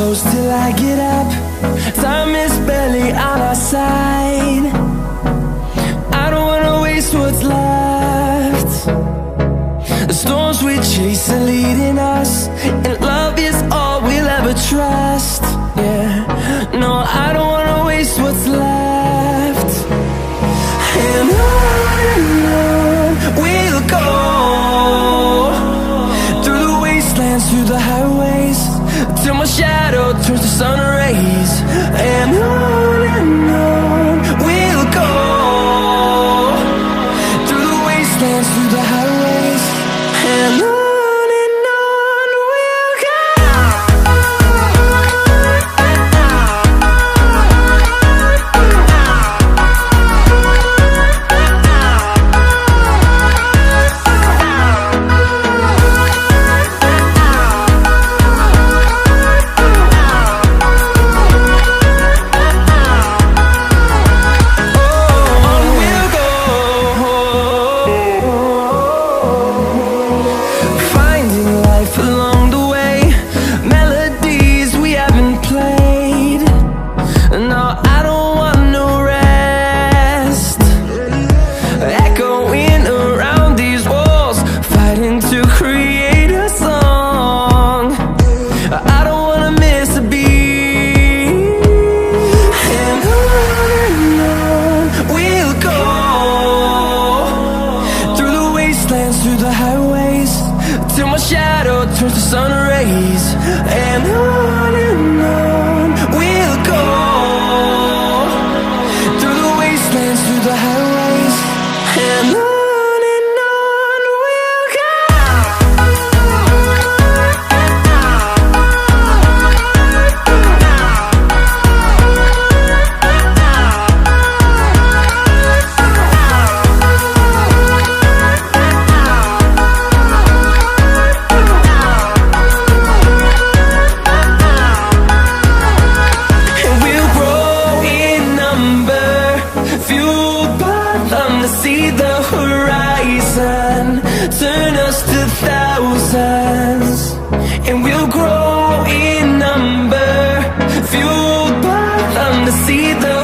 close till I get up. Time is barely on our side. I don't wanna waste what's left. The storms we chase are leading us, and love is all we'll ever trust. Yeah, no, I don't wanna waste what's left. And on we'll go, through the wastelands, through the highways, till my shadow turns to sun rays. And on we'll go, through the wastelands, through the highways, and on we'll go. Through the highways, till my shadow turns to sun rays. And on we'll go, through the wastelands, through the highways, and on we'll go. See the horizon, turn us to thousands, and we'll grow in number, fueled by them to see the